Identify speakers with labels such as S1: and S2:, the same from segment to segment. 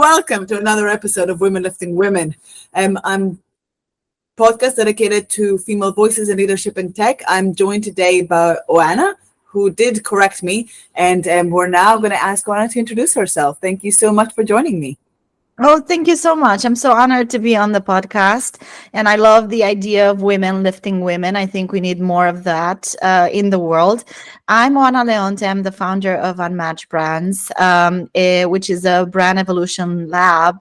S1: welcome to another episode of Women Lifting Women. I'm podcast dedicated to female voices in leadership and tech. I'm joined today by Oana, who did correct me, and we're now going to ask Oana to introduce herself. Thank you so much for joining me.
S2: Oh, thank you so much. I'm so honored to be on the podcast. And I love the idea of women lifting women. I think we need more of that in the world. I'm Oana Leonte. I'm the founder of Unmatched Brands, which is a brand evolution lab,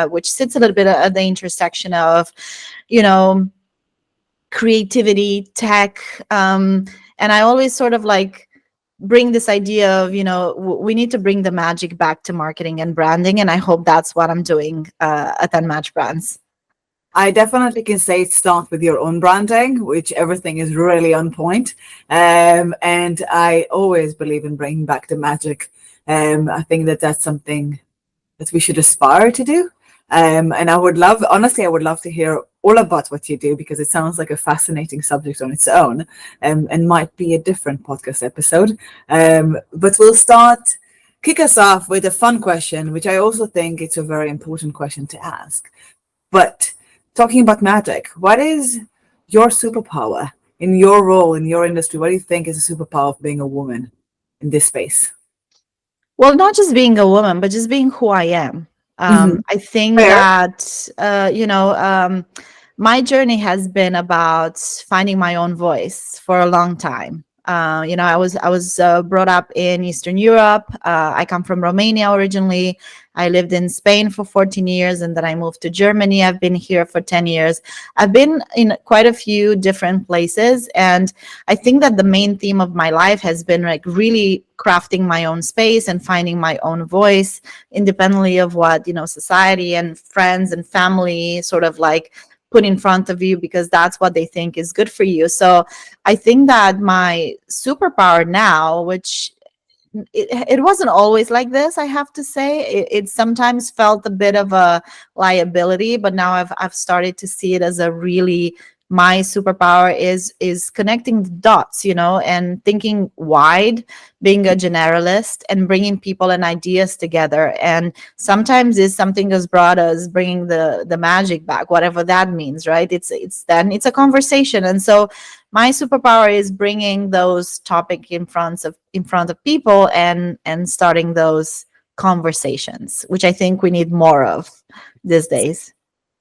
S2: which sits a little bit at the intersection of, you know, creativity, tech. And I always sort of like bring this idea of we need to bring the magic back to marketing and branding, and I hope that's what I'm doing at Unmatched Brands.
S1: I definitely can say start with your own branding, which everything is really on point. And I always believe in bringing back the magic. I think that that's something that we should aspire to do. And honestly, I would love to hear all about what you do, because it sounds like a fascinating subject on its own, and might be a different podcast episode. But kick us off with a fun question, which I also think it's a very important question to ask. But talking about magic, what is your superpower in your role, in your industry? What do you think is a superpower of being a woman in this space?
S2: Well, not just being a woman, but just being who I am.
S1: Hmm.
S2: I think
S1: Fair.
S2: that my journey has been about finding my own voice for a long time. I was brought up in Eastern Europe. I come from Romania originally. I lived in Spain for 14 years, and then I moved to Germany. I've been here for 10 years. I've been in quite a few different places, and I think that the main theme of my life has been like really crafting my own space and finding my own voice, independently of what society and friends and family sort of like put in front of you, because that's what they think is good for you. So I think that my superpower now, which it wasn't always like this, I have to say, it sometimes felt a bit of a liability, but now I've started to see it as a really, my superpower is connecting the dots, and thinking wide, being a generalist, and bringing people and ideas together. And sometimes it's something as broad as bringing the magic back, whatever that means, right? It's a conversation. And so my superpower is bringing those topic in front of people, and starting those conversations, which I think we need more of these days.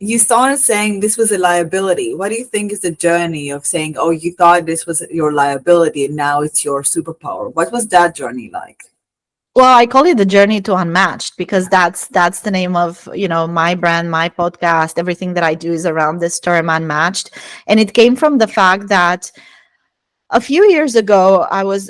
S1: You started saying this was a liability. What do you think is the journey of saying, oh, you thought this was your liability and now it's your superpower? What was that journey like?
S2: Well, I call it the journey to unmatched, because that's the name of my brand, my podcast. Everything that I do is around this term unmatched, and it came from the fact that a few years ago I was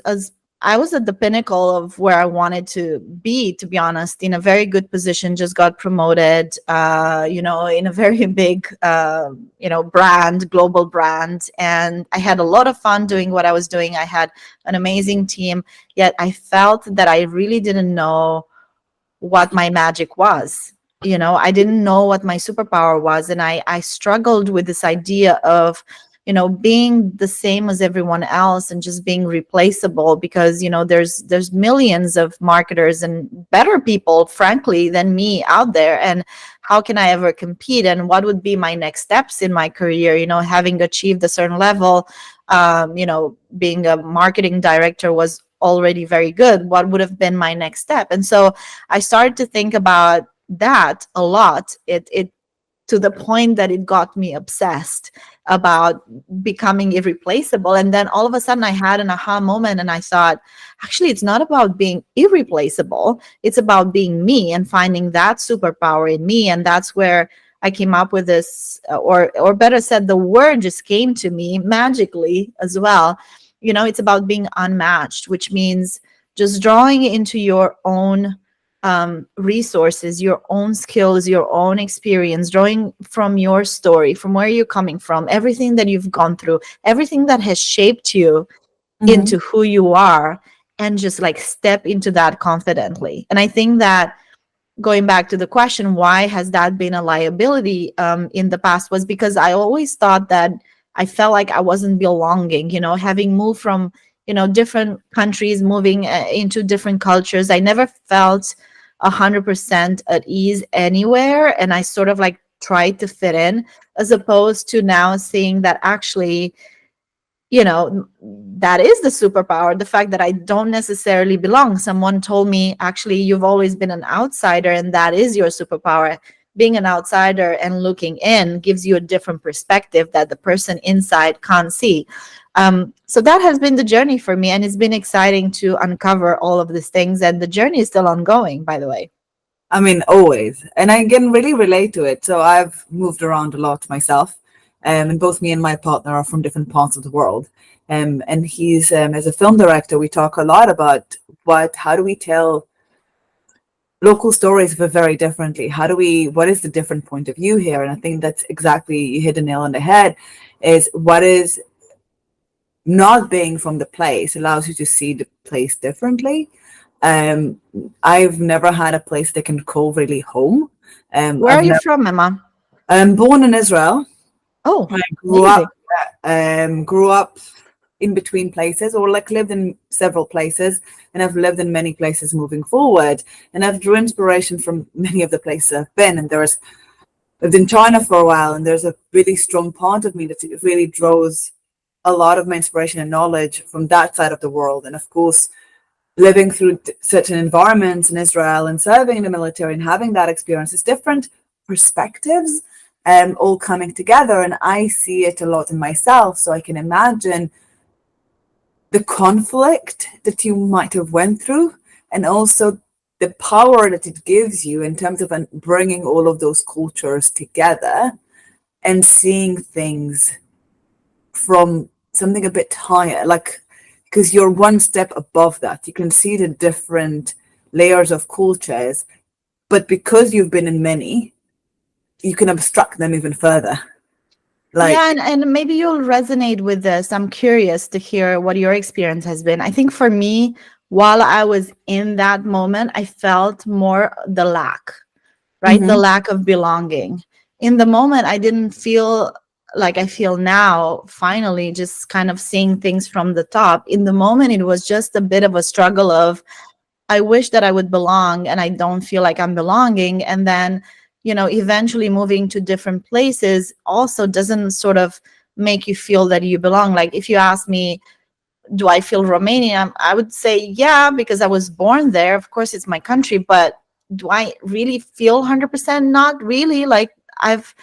S2: at the pinnacle of where I wanted to be honest, in a very good position, just got promoted, in a very big brand, global brand, and I had a lot of fun doing what I was doing. I had an amazing team, yet I felt that I really didn't know what my magic was. I didn't know what my superpower was, and I struggled with this idea of being the same as everyone else and just being replaceable, because there's millions of marketers and better people, frankly, than me out there. And how can I ever compete, and what would be my next steps in my career, having achieved a certain level. Being a marketing director was already very good. What would have been my next step? And so I started to think about that a lot. It to the point that it got me obsessed about becoming irreplaceable. And then all of a sudden I had an aha moment, and I thought, actually, it's not about being irreplaceable. It's about being me and finding that superpower in me. And that's where I came up with this, or better said, the word just came to me magically as well. It's about being unmatched, which means just drawing into your own resources, your own skills, your own experience, drawing from your story, from where you're coming from, everything that you've gone through, everything that has shaped you
S1: Hmm.
S2: into who you are, and just like step into that confidently. And I think that, going back to the question, why has that been a liability in the past, was because I always thought that I felt like I wasn't belonging, having moved from different countries, moving into different cultures. I never felt 100% at ease anywhere, and I sort of like try to fit in, as opposed to now seeing that actually, that is the superpower, the fact that I don't necessarily belong. Someone told me, actually, you've always been an outsider, and that is your superpower. Being an outsider and looking in gives you a different perspective that the person inside can't see. So that has been the journey for me, and it's been exciting to uncover all of these things, and the journey is still ongoing, by the way.
S1: I mean, always. And I can really relate to it. So I've moved around a lot myself. And both me and my partner are from different parts of the world. And he's, as a film director, we talk a lot about how do we tell local stories but very differently? What is the different point of view here? And I think that's exactly, you hit the nail on the head, is what is not being from the place allows you to see the place differently. Um, I've never had a place that can call really home.
S2: Where are
S1: I've
S2: you
S1: never.
S2: from, Emma?
S1: I'm born in Israel.
S2: Oh,
S1: I grew up.
S2: amazing.
S1: Grew up in between places, or like lived in several places, and I've lived in many places moving forward. And I've drew inspiration from many of the places I've been. And there's lived in China for a while, and there's a really strong part of me that really draws a lot of my inspiration and knowledge from that side of the world. And of course, living through certain environments in Israel and serving in the military and having that experience is different perspectives, all coming together. And I see it a lot in myself. So I can imagine the conflict that you might have went through, and also the power that it gives you in terms of bringing all of those cultures together and seeing things from something a bit higher, like, because you're one step above that. You can see the different layers of cultures, but because you've been in many, you can abstract them even further.
S2: Yeah,
S1: Like,
S2: and maybe you'll resonate with this. I'm curious to hear what your experience has been. I think for me, while I was in that moment, I felt more the lack, right? The
S1: mhm.
S2: lack of belonging. In the moment, I didn't feel like I feel now, finally, just kind of seeing things from the top. In the moment, it was just a bit of a struggle of, I wish that I would belong and I don't feel like I'm belonging. And then, eventually moving to different places also doesn't sort of make you feel that you belong. Like if you ask me, do I feel Romanian? I would say, yeah, because I was born there. Of course, it's my country, but do I really feel 100%? Not really. Like I've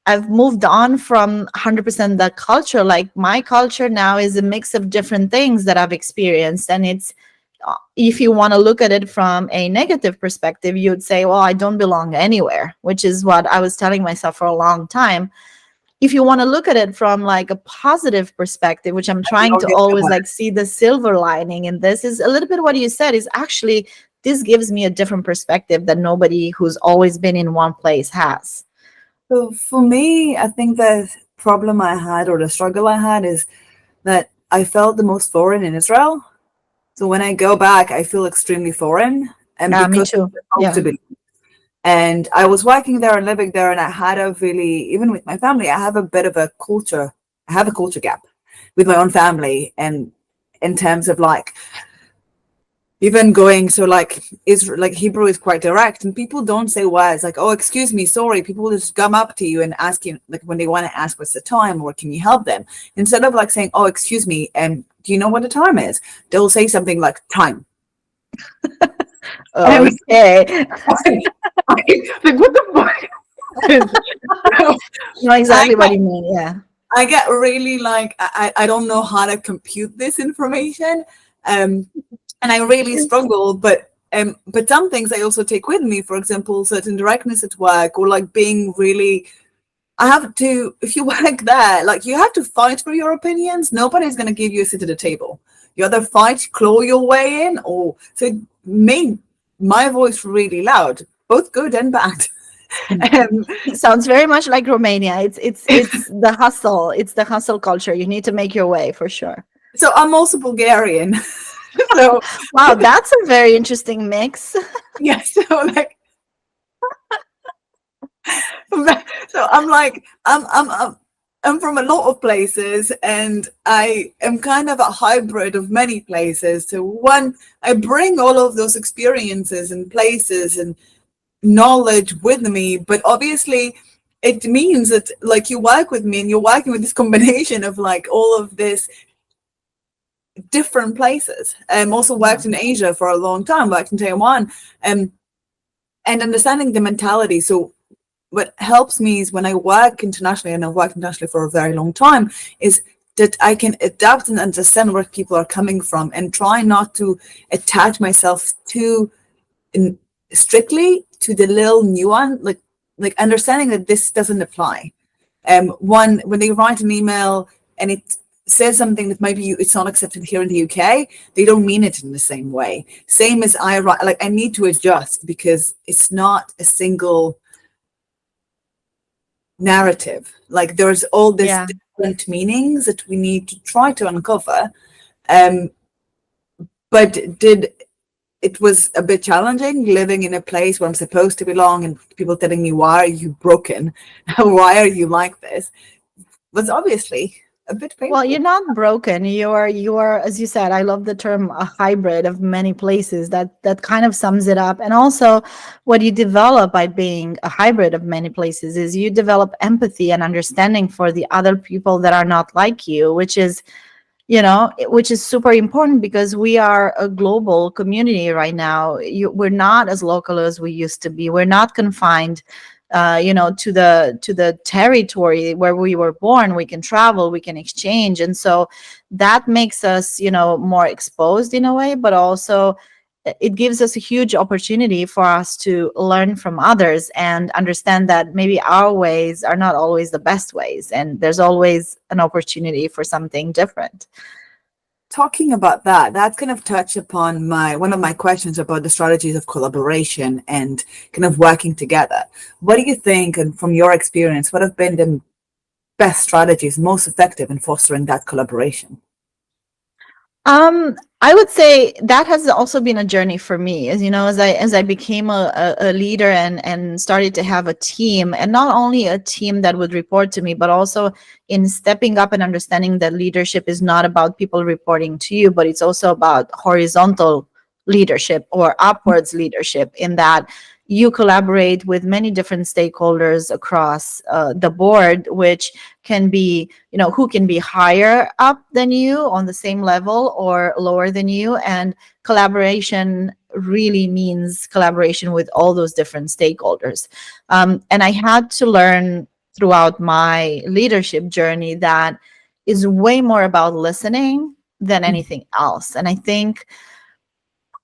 S2: I've moved on from 100% that culture. Like my culture now is a mix of different things that I've experienced. And it's, if you want to look at it from a negative perspective, you would say, well, I don't belong anywhere, which is what I was telling myself for a long time. If you want to look at it from like a positive perspective, which I'm trying
S1: Belong
S2: to always
S1: everywhere.
S2: like see the silver lining in this, is a little bit what you said, is actually this gives me a different perspective that nobody who's always been in one place has.
S1: So for me, I think the problem I had, or the struggle I had, is that I felt the most foreign in Israel. So when I go back, I feel extremely foreign, and
S2: Yeah, me
S1: because
S2: too.
S1: I'm supposed to
S2: Yeah.
S1: be. And I was working there and living there, and I had a really, even with my family, I have a bit of a culture. I have a culture gap with my own family, and in terms of like even going, so like is like Hebrew is quite direct, and people don't say words like, oh, excuse me, sorry. People just come up to you and ask you, like, when they want to ask what's the time or can you help them, instead of like saying, oh, excuse me, and do you know what the time is, they'll say something like time. And
S2: Okay.
S1: like, what the fuck.
S2: Know
S1: I
S2: exactly what you mean. Yeah.
S1: I get really like, I don't know how to compute this information. And I really struggle, but some things I also take with me, for example, certain directness at work, or like being really, I have to, if you work there, like you have to fight for your opinions. Nobody's going to give you a seat at the table. You either fight, claw your way in, or so it made my voice really loud, both good and bad. um,
S2: Sounds very much like Romania. It's the hustle. It's the hustle culture. You need to make your way for sure.
S1: so I'm also Bulgarian. So
S2: Wow, that's a very interesting mix.
S1: yeah, so like, so I'm like, I'm I'm from a lot of places, and I am kind of a hybrid of many places. So one, I bring all of those experiences and places and knowledge with me, but obviously it means that like you work with me and you're working with this combination of like all of this different places. Also
S2: Yeah.
S1: worked in Asia for a long time, worked in Taiwan, um, and understanding the mentality. So what helps me is when I work internationally, and I've worked internationally for a very long time, is that I can adapt and understand where people are coming from and try not to attach myself too in, strictly to the little nuance, like understanding that this doesn't apply. One, when they write an email and it says something that maybe it's not accepted here in the UK, they don't mean it in the same way. Same as I write, like I need to adjust because it's not a single narrative. Like there's all these
S2: Yeah.
S1: different meanings that we need to try to uncover. Um, but did it was a bit challenging living in a place where I'm supposed to belong and people telling me, why are you broken? Why are you like this? Was obviously a bit
S2: Well, you're
S1: painful.
S2: not broken. You are, as you said, I love the term a hybrid of many places. That kind of sums it up. And also what you develop by being a hybrid of many places is you develop empathy and understanding for the other people that are not like you, which is, which is super important because we are a global community right now. We're not as local as we used to be. We're not confined, to the territory where we were born. We can travel, we can exchange, and so that makes us, more exposed in a way, but also it gives us a huge opportunity for us to learn from others and understand that maybe our ways are not always the best ways, and there's always an opportunity for something different.
S1: Talking about that, that kind of touched upon my one of my questions about the strategies of collaboration and kind of working together. What do you think, and from your experience, what have been the best strategies, most effective in fostering that collaboration?
S2: I would say that has also been a journey for me, as you know, as I became a leader and started to have a team, and not only a team that would report to me, but also in stepping up and understanding that leadership is not about people reporting to you, but it's also about horizontal leadership or upwards leadership, in that you collaborate with many different stakeholders across the board, which can be, who can be higher up than you on the same level or lower than you. And collaboration really means collaboration with all those different stakeholders. And I had to learn throughout my leadership journey that is way more about listening than anything else. And I think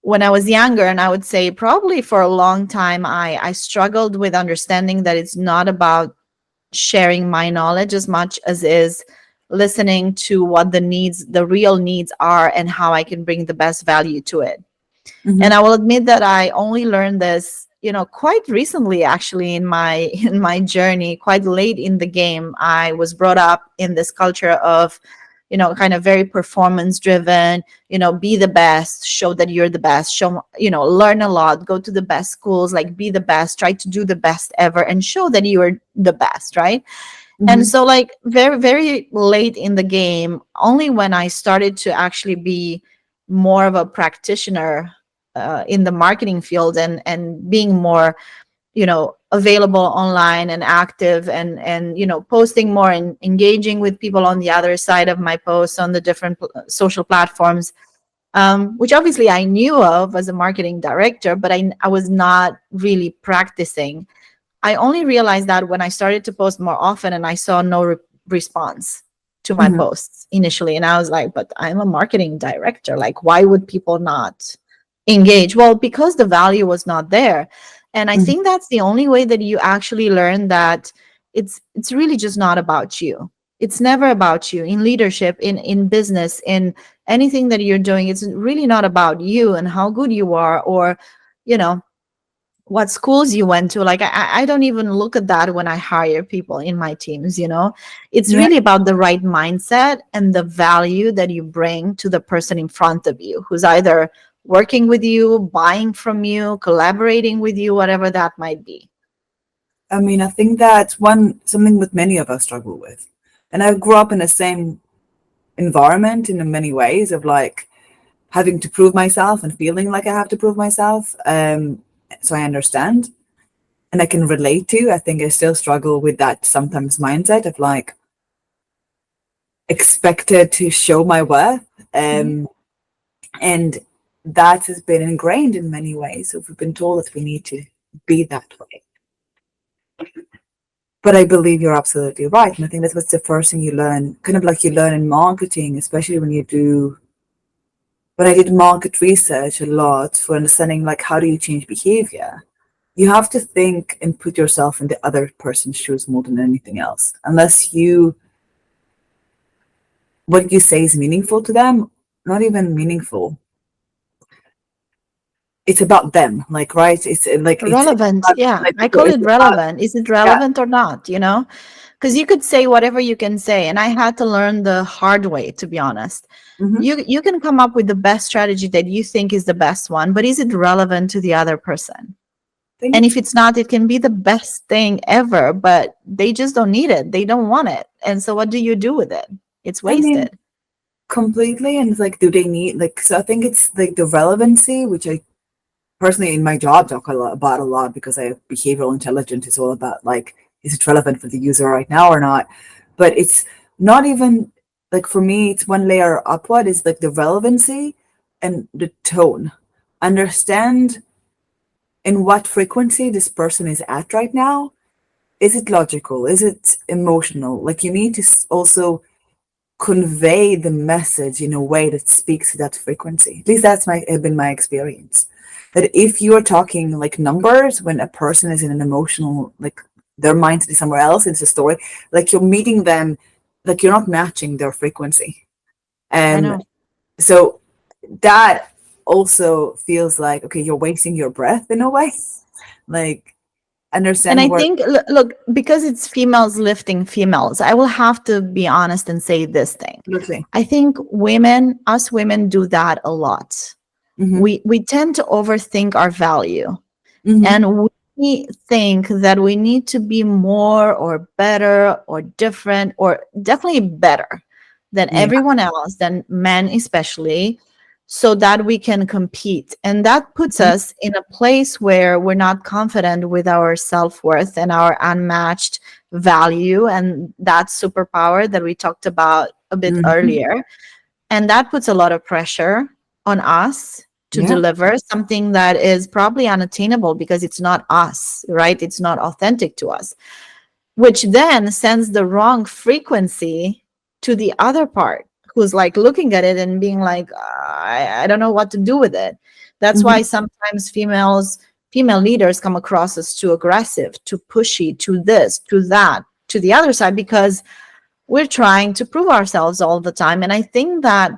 S2: when I was younger, and I would say probably for a long time, I struggled with understanding that it's not about sharing my knowledge as much as is listening to what the real needs are, and how I can bring the best value to it.
S1: Mm-hmm.
S2: And I will admit that I only learned this, quite recently, actually, in my in my journey, quite late in the game. I was brought up in this culture of, kind of very performance driven, be the best, show that you're the best, show, learn a lot, go to the best schools, like be the best, try to do the best ever and show that you are the best, right? And
S1: Mm-hmm.
S2: so, like, very, very late in the game, only when I started to actually be more of a practitioner in the marketing field, and being more, available online and active, and posting more and engaging with people on the other side of my posts on the different social platforms, which obviously I knew of as a marketing director, but I was not really practicing. I only realized that when I started to post more often and I saw no response to my
S1: Mm-hmm.
S2: posts initially. And I was like, but I'm a marketing director. Like, why would people not engage? Well, because the value was not there. And I think that's the only way that you actually learn that it's really just not about you. It's never about you in leadership, in business, in anything that you're doing. It's really not about you and how good you are, or, you know, what schools you went to. Like, I don't even look at that when I hire people in my teams. It's
S1: Yeah.
S2: really about the right mindset and the value that you bring to the person in front of you, who's either working with you, buying from you, collaborating with you, whatever that might be.
S1: I mean, I think that's one something that many of us struggle with. And I grew up in the same environment in many ways of like having to prove myself and feeling like I have to prove myself. So I understand and I can relate to. I think I still struggle with that sometimes mindset of like expected to show my worth.
S2: Mhm.
S1: And that has been ingrained in many ways. So we've been told that we need to be that way. But I believe you're absolutely right. And I think that's what's the first thing you learn, kind of like you learn in marketing, especially when I did market research a lot for understanding like how do you change behavior. You have to think and put yourself in the other person's shoes more than anything else. Unless what you say is meaningful to them, not even meaningful. It's about them, like right? It's
S2: Relevant.
S1: about,
S2: Yeah.
S1: like
S2: I call
S1: it's
S2: it
S1: about
S2: relevant. Is it
S1: yeah.
S2: relevant or not? Because you could say whatever you can say. And I had to learn the hard way, to be honest.
S1: Mm-hmm.
S2: You can come up with the best strategy that you think is the best one, but is it relevant to the other person?
S1: Think
S2: And if it's not, it can be the best thing ever, but they just don't need it. They don't want it. And so what do you do with it? It's
S1: I mean
S2: wasted.
S1: completely, and it's like, do they need like? So I think it's like the relevancy, which I personally in my job talk about a lot because I have behavioral intelligence. It's all about like, is it relevant for the user right now or not? But it's not even like for me, it's one layer upward is like the relevancy and the tone. Understand in what frequency this person is at right now. Is it logical? Is it emotional? Like you need to also convey the message in a way that speaks to that frequency. At least that's my have been my experience. That if you're talking like numbers when a person is in an emotional like their mindset is somewhere else, it's a story, like you're meeting them, like you're not matching their frequency.
S2: I
S1: Um
S2: know.
S1: so that also feels like okay, you're wasting your breath in a way. Like
S2: And I
S1: understand where
S2: think, look, because it's females lifting females, I will have to be honest and say this thing.
S1: absolutely.
S2: I think women, us women, do that a lot.
S1: Mm-hmm.
S2: We tend to overthink our value.
S1: Mm-hmm.
S2: And we think that we need to be more or better or different or definitely better than
S1: Yeah.
S2: everyone else, than men especially, so that we can compete. And that puts
S1: Mm-hmm.
S2: us in a place where we're not confident with our self worth and our unmatched value and that superpower that we talked about a bit
S1: Mm-hmm.
S2: earlier. And that puts a lot of pressure on us to
S1: Yeah.
S2: deliver something that is probably unattainable because it's not us, right? It's not authentic to us, which then sends the wrong frequency to the other part who's like looking at it and being like, I don't know what to do with it. That's
S1: Mm-hmm.
S2: why sometimes female leaders come across as too aggressive, too pushy, to this, to that, to the other side, because we're trying to prove ourselves all the time. And I think that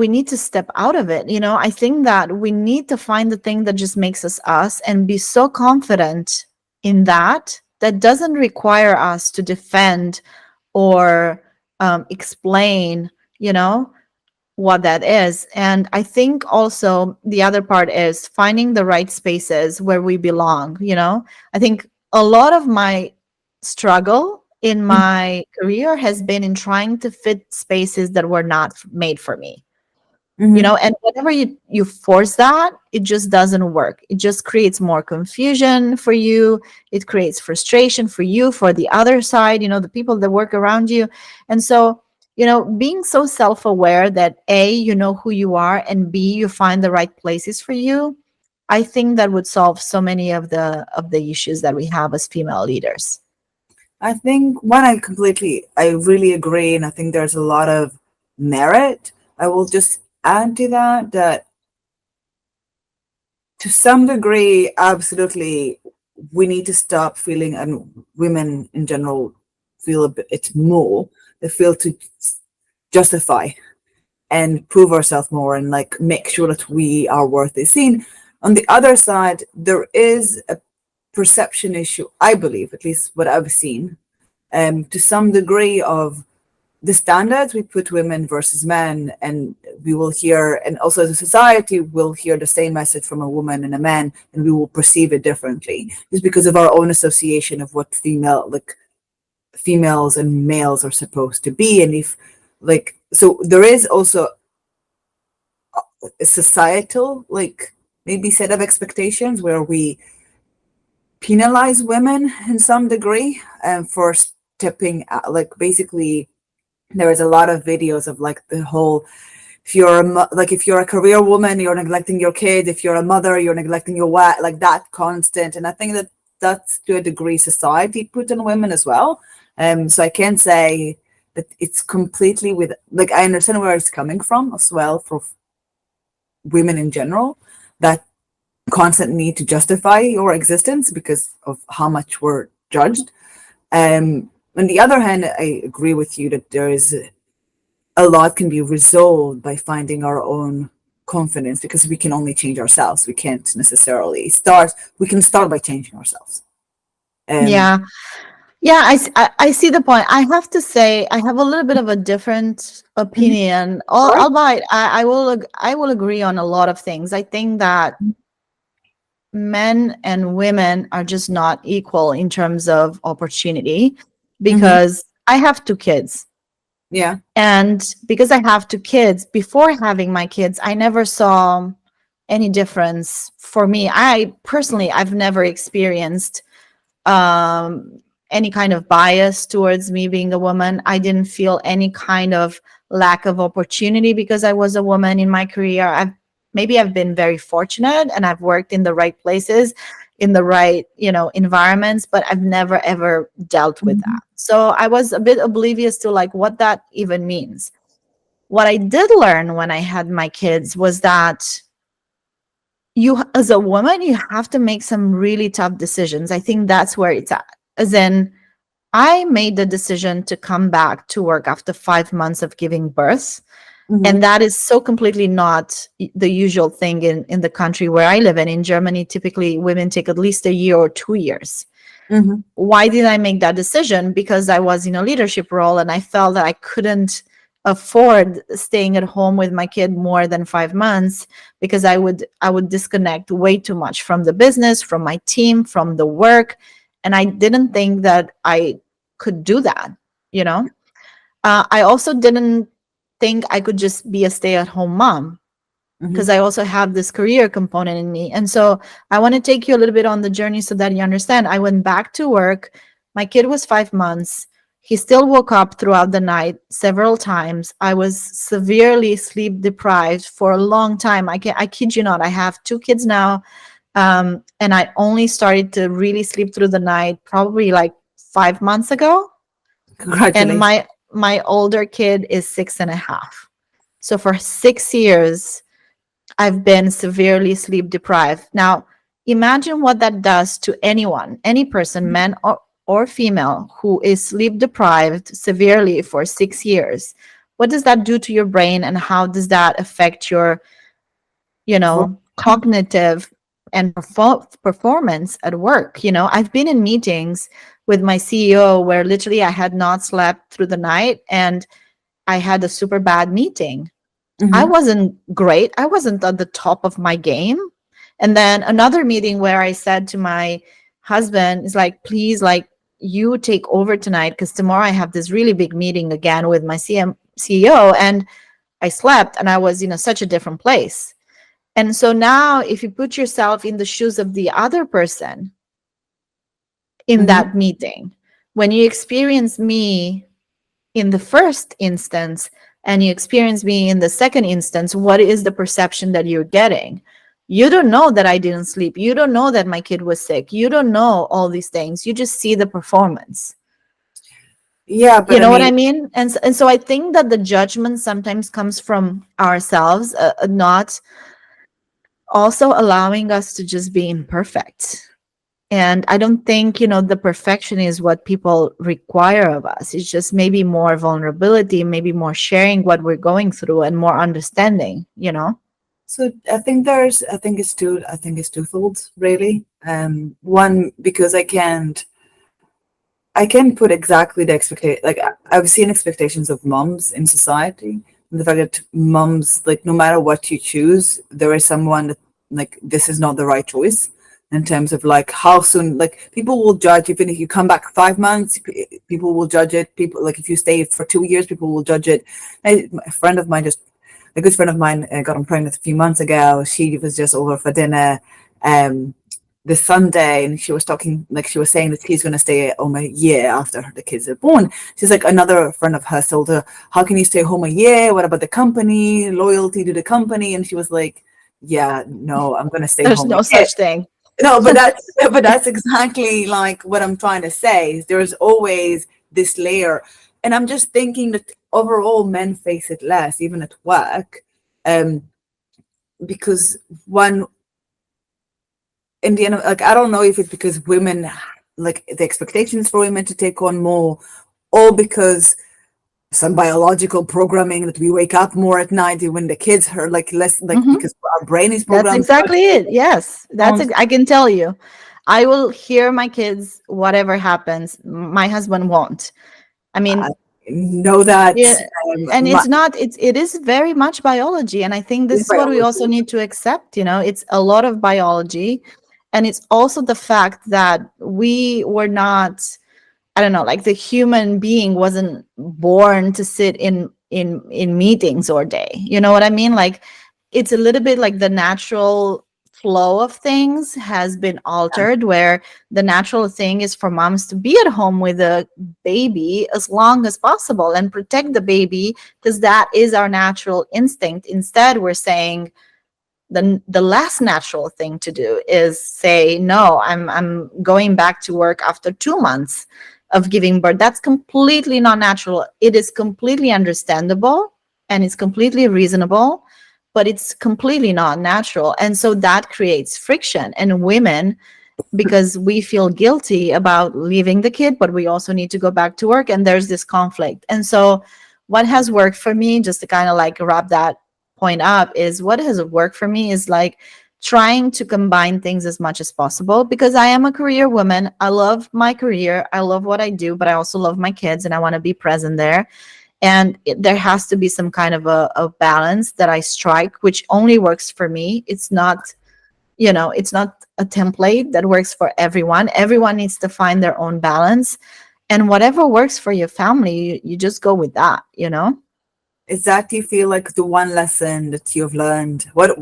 S2: we need to step out of it. I think that we need to find the thing that just makes us us and be so confident in that doesn't require us to defend or explain, you know, what that is. And I think also the other part is finding the right spaces where we belong. I think a lot of my struggle in my career has been in trying to fit spaces that were not made for me.
S1: Mm-hmm.
S2: And whenever you force that, it just doesn't work. It just creates more confusion for you. It creates frustration for you, for the other side, the people that work around you. And so, being so self-aware that A, you know who you are, and B, you find the right places for you, I think that would solve so many of the issues that we have as female leaders.
S1: I think I really agree, and I think there's a lot of merit. I will just add to that to some degree, absolutely, we need to stop feeling, and women in general feel a bit, it's more, they feel to justify and prove ourselves more and like make sure that we are worth is seen. On the other side, there is a perception issue, I believe, at least what I've seen, to some degree of the standards we put women versus men, and we will hear, and also as a society will hear the same message from a woman and a man, and we will perceive it differently just because of our own association of what female like females and males are supposed to be. And if, like, so there is also a societal, like, maybe set of expectations where we penalize women in some degree, for stepping out. Like, basically, there is a lot of videos of, like, the whole, if you're like, if you're a career woman, you're neglecting your kid. If you're a mother, you're neglecting your wife. Like, that constant. And I think that that's, to a degree, society put on women as well. So I can't say that it's completely with, like, I understand where it's coming from as well for women in general, that constant need to justify your existence because of how much we're judged. On the other hand, I agree with you that there is a lot can be resolved by finding our own confidence, because we can only change ourselves. We can't necessarily start. We can start by changing ourselves. Um,
S2: Yeah. Yeah, I see the point. I have to say, I have a little bit of a different
S1: mhm.
S2: opinion.
S1: Sure.
S2: Albeit, I will agree on a lot of things. I think that men and women are just not equal in terms of opportunity,
S1: Hmm.
S2: because I have two kids.
S1: Yeah.
S2: And because I have two kids, before having my kids, I never saw any difference for me. I personally, I've never experienced um, any kind of bias towards me being a woman. I didn't feel any kind of lack of opportunity because I was a woman in my career. I've been very fortunate and I've worked in the right places, in the right, environments, but I've never ever dealt with
S1: Hmm.
S2: that. So I was a bit oblivious to like what that even means. What I did learn when I had my kids was that you, as a woman, you have to make some really tough decisions. I think that's where it's at. As in, I made the decision to come back to work after 5 months of giving birth.
S1: Hmm.
S2: And that is so completely not the usual thing in the country where I live in. In Germany, typically women take at least a year or 2 years.
S1: Hmm.
S2: Why did I make that decision? Because I was in a leadership role and I felt that I couldn't afford staying at home with my kid more than 5 months, because I would disconnect way too much from the business, from my team, from the work. And I didn't think that I could do that, you know? I also didn't think I could just be a stay at home mom,
S1: Hmm.
S2: because I also have this career component in me. And so I want to take you a little bit on the journey so that you understand. I went back to work. My kid was 5 months. He still woke up throughout the night several times. I was severely sleep deprived for a long time. I kid you not. I have two kids now. And I only started to really sleep through the night probably like 5 months ago. And
S1: Congratulations.
S2: my older kid is 6.5. So for 6 years, I've been severely sleep deprived. Now, imagine what that does to anyone, any person, man or female, who is sleep deprived severely for 6 years. What does that do to your brain, and how does that affect your, cognitive and performance at work? I've been in meetings with my CEO where literally I had not slept through the night and I had a super bad meeting. I
S1: Hmm.
S2: wasn't great. I wasn't at the top of my game. And then another meeting where I said to my husband, is like, please, like, you take over tonight because tomorrow I have this really big meeting again with my CEO. And I slept and I was in such a different place. And so now, if you put yourself in the shoes of the other person in
S1: Hmm.
S2: that meeting, when you experience me in the first instance and you experience me in the second instance, what is the perception that you're getting? You don't know that I didn't sleep. You don't know that my kid was sick. You don't know all these things. You just see the performance.
S1: Yeah, but
S2: You
S1: I
S2: know what
S1: mean,
S2: I mean? And so I think that the judgment sometimes comes from ourselves, not also allowing us to just be imperfect. And I don't think, the perfection is what people require of us. It's just maybe more vulnerability, maybe more sharing what we're going through and more understanding.
S1: so I think it's twofold, really. One, because I can put exactly the expectation. Like, I've seen expectations of moms in society, and the fact that moms, like, no matter what you choose, there is someone that, like, this is not the right choice, in terms of like how soon, like people will judge, even if you come back 5 months, people will judge it. People, like if you stay for 2 years, people will judge it. A friend of mine just, a good friend of mine, got pregnant a few months ago. She was just over for dinner um this Sunday, and she was talking, like she was saying that she's going to stay at home a year after the kids are born. She's like, another friend of hers told her, how can you stay home a year? What about the company, loyalty to the company? And she was like, yeah, no, I'm going to stay
S2: There's
S1: home a
S2: no
S1: year.
S2: such thing.
S1: No, but that's exactly like what I'm trying to say. Is there's always this layer, and I'm just thinking that overall men face it less, even at work, um, because one, in the end, like I don't know if it's because women, like the expectations for women to take on more, or because some biological programming that we wake up more at night when the kids are like less, like
S2: Hmm.
S1: because our brain is
S2: That's
S1: programmed.
S2: exactly it. Yes,
S1: Don't
S2: I can tell you. I will hear my kids whatever happens. My husband won't. I
S1: I
S2: mean,
S1: know that
S2: yeah, and
S1: my
S2: it's not, it is very much biology, and I think this
S1: is
S2: is what we also
S1: biology.
S2: need to accept, it's a lot of biology, and it's also the fact that we were not, I don't know, like the human being wasn't born to sit in meetings all day. You know what I mean? Like it's a little bit like the natural flow of things has been altered, where the natural thing is for moms to be at home with a baby as long as possible and protect the baby, because that is our natural instinct. Instead, we're saying the less natural thing to do is say no, I'm going back to work after 2 months of giving birth. That's completely not natural. It is completely understandable and it's completely reasonable, but it's completely not natural, and so that creates friction. And women, because we feel guilty about leaving the kid, but we also need to go back to work, and there's this conflict. And so what has worked for me, just to kind of like wrap that point up, is what has worked for me is like trying to combine things as much as possible, because I am a career woman. I love my career, I love what I do, but I also love my kids and I want to be present there. And there has to be some kind of a balance that I strike, which only works for me. It's not a template that works for everyone. Everyone needs to find their own balance, and whatever works for your family, you just go with that.
S1: Is that, do you feel like the one lesson that you've learned? What,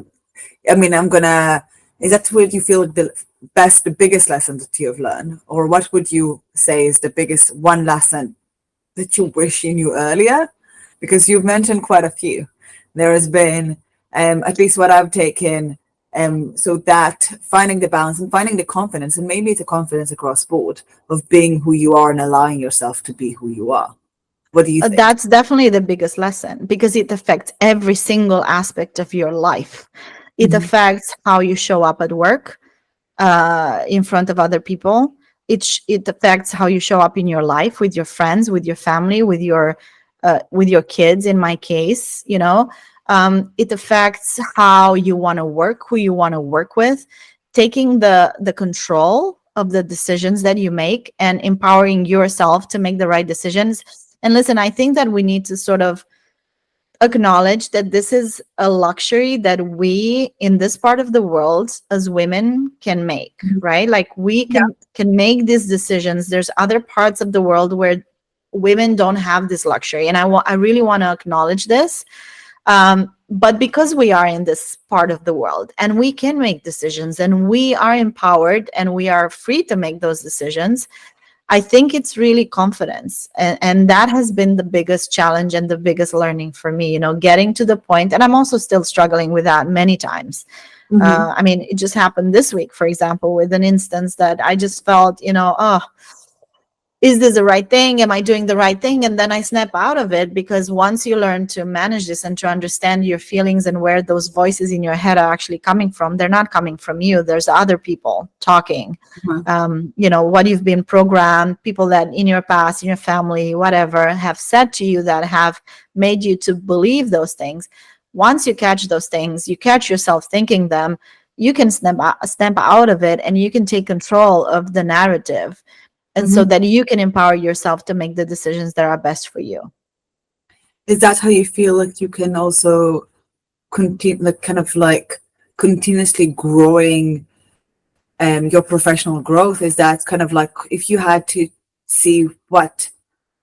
S1: I mean, is that what you feel like the biggest lesson that you've learned? Or what would you say is the biggest one lesson that you wish you knew earlier? Because you've mentioned quite a few. There has been, at least what I've taken, so that finding the balance and finding the confidence, and maybe it's a confidence across board of being who you are and allowing yourself to be who you are. What do you think?
S2: That's definitely the biggest lesson, because it affects every single aspect of your life. It
S1: Mhm.
S2: affects how you show up at work, in front of other people. It affects how you show up in your life, with your friends, with your family, with your kids. In my case, it affects how you want to work, who you want to work with, taking the control of the decisions that you make and empowering yourself to make the right decisions. And listen, I think that we need to sort of acknowledge that this is a luxury that we in this part of the world as women can make, right? Like we
S1: Yeah.
S2: can make these decisions. There's other parts of the world where women don't have this luxury, and I really want to acknowledge this. But because we are in this part of the world and we can make decisions and we are empowered and we are free to make those decisions, I think it's really confidence. And that has been the biggest challenge and the biggest learning for me, getting to the point. And I'm also still struggling with that many times.
S1: Hmm.
S2: I mean, it just happened this week, for example, with an instance that I just felt, oh, is this the right thing? Am I doing the right thing? And then I snap out of it, because once you learn to manage this and to understand your feelings and where those voices in your head are actually coming from, they're not coming from you. There's other people talking. What you've been programmed, people that in your past, in your family, whatever, have said to you that have made you to believe those things. Once you catch those things, you catch yourself thinking them, you can snap out of it and you can take control of the narrative, and so
S1: Hmm.
S2: that you can empower yourself to make the decisions that are best for you.
S1: Is that how you feel like you can also continue, like kind of like continuously growing your professional growth, is that kind of like, if you had to see what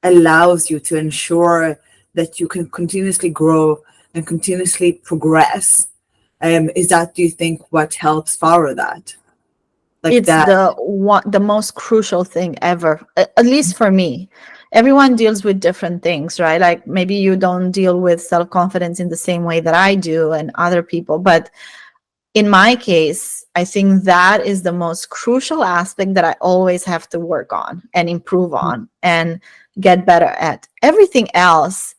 S1: allows you to ensure that you can continuously grow and continuously progress, is that, do you think, what helps power that, like
S2: It's
S1: that?
S2: the most crucial thing ever, at least for me. Everyone deals with different things, right? Like maybe you don't deal with self-confidence in the same way that I do and other people, but in my case, I think that is the most crucial aspect that I always have to work on and improve on and get better at. Everything else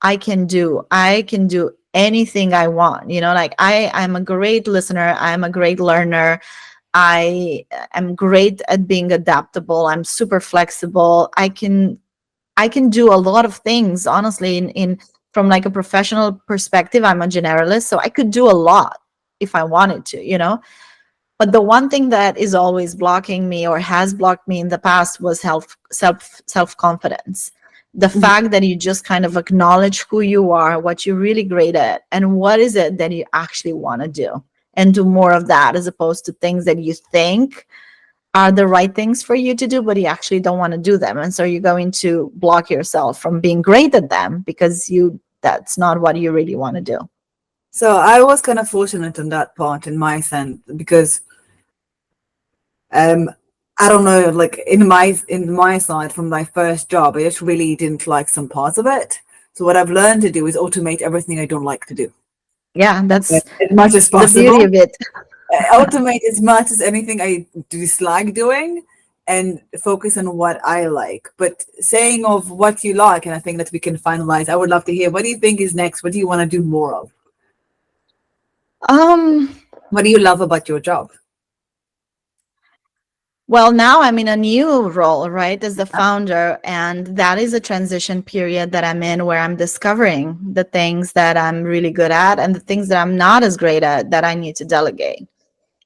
S2: I can do. I can do anything I want. Like I'm a great listener, I'm a great learner. I am great at being adaptable. I'm super flexible. I can do a lot of things, honestly, in from like a professional perspective. I'm a generalist, so I could do a lot if I wanted to. But the one thing that is always blocking me or has blocked me in the past was self confidence. The
S1: Mhm.
S2: fact that you just kind of acknowledge who you are, what you're really great at, and what is it that you actually want to do, and do more of that, as opposed to things that you think are the right things for you to do, but you actually don't want to do them. And so you're going to block yourself from being great at them because that's not what you really want to do.
S1: So I was kind of fortunate in that part, in my sense, because um I don't know, like in my side, from my first job, I just really didn't like some parts of it. So what I've learned to do is automate everything I don't like to do,
S2: Yeah, that's
S1: as much as
S2: the beauty
S1: possible.
S2: of it.
S1: Automate as much as anything I dislike doing, and focus on what I like. But saying of what you like, and I think that we can finalize, I would love to hear, what do you think is next? What do you want to do more of?
S2: um
S1: What do you love about your job?
S2: Well, now I'm in a new role, right, as the founder, and that is a transition period that I'm in where I'm discovering the things that I'm really good at and the things that I'm not as great at that I need to delegate.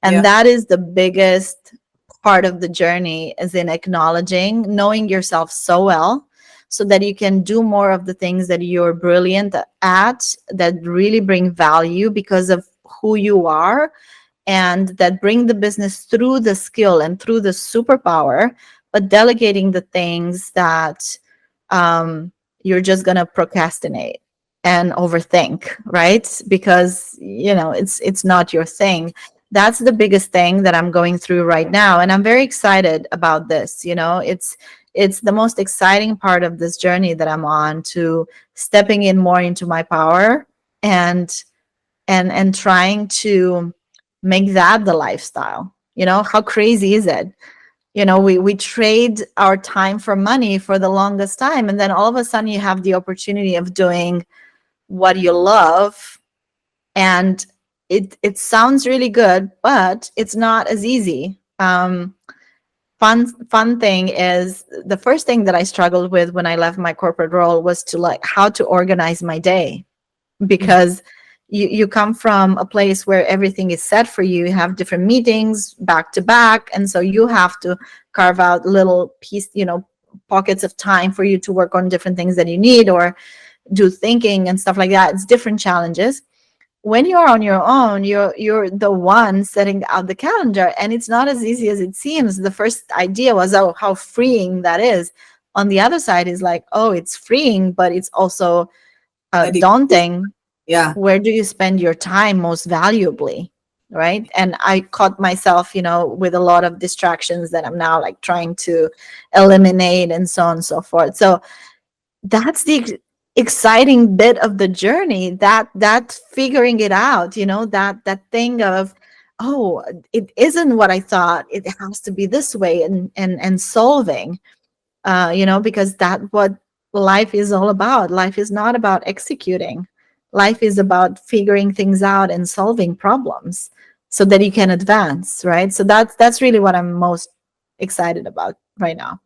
S2: And
S1: Yeah.
S2: that is the biggest part of the journey, is in acknowledging, knowing yourself so well so that you can do more of the things that you're brilliant at, that really bring value because of who you are, and that bring the business through the skill and through the superpower, but delegating the things that you're just going to procrastinate and overthink, right? Because it's not your thing. That's the biggest thing that I'm going through right now, and I'm very excited about this. It's the most exciting part of this journey that I'm on, to stepping in more into my power, and trying to make that the lifestyle. How crazy is it? We trade our time for money for the longest time, and then all of a sudden you have the opportunity of doing what you love, and it sounds really good, but it's not as easy. Fun thing is, the first thing that I struggled with when I left my corporate role was to, like, how to organize my day,
S1: Mhm.
S2: because you come from a place where everything is set for you. You have different meetings back to back, and so you have to carve out little pockets of time for you to work on different things that you need, or do thinking and stuff like that. It's different challenges. When you're on your own, you're the one setting out the calendar, and it's not as easy as it seems. The first idea was, oh, how freeing that is. On the other side is like, oh, it's freeing, but it's also
S1: Addictive.
S2: daunting.
S1: Yeah.
S2: Where do you spend your time most valuably, right? And I caught myself with a lot of distractions that I'm now, like, trying to eliminate, and so on and so forth. So that's the exciting bit of the journey, that figuring it out, that thing of, oh, it isn't what I thought, it has to be this way, and solving, because that what life is all about. Life is not about executing. Life is about figuring things out and solving problems so that you can advance, right? So that's really what I'm most excited about right now.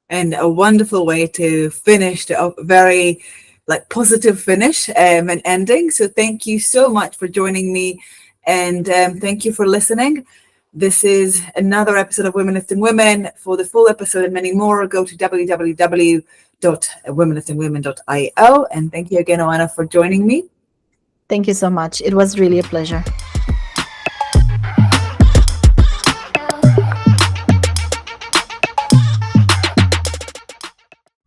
S1: And a wonderful way to finish, the very like positive finish, and ending. So thank you so much for joining me, and thank you for listening. This is another episode of Women Lifting Women. For the full episode and many more, go to www.womenliftingwomen.io. And thank you again, Oana, for joining me.
S2: Thank you so much. It was really a pleasure.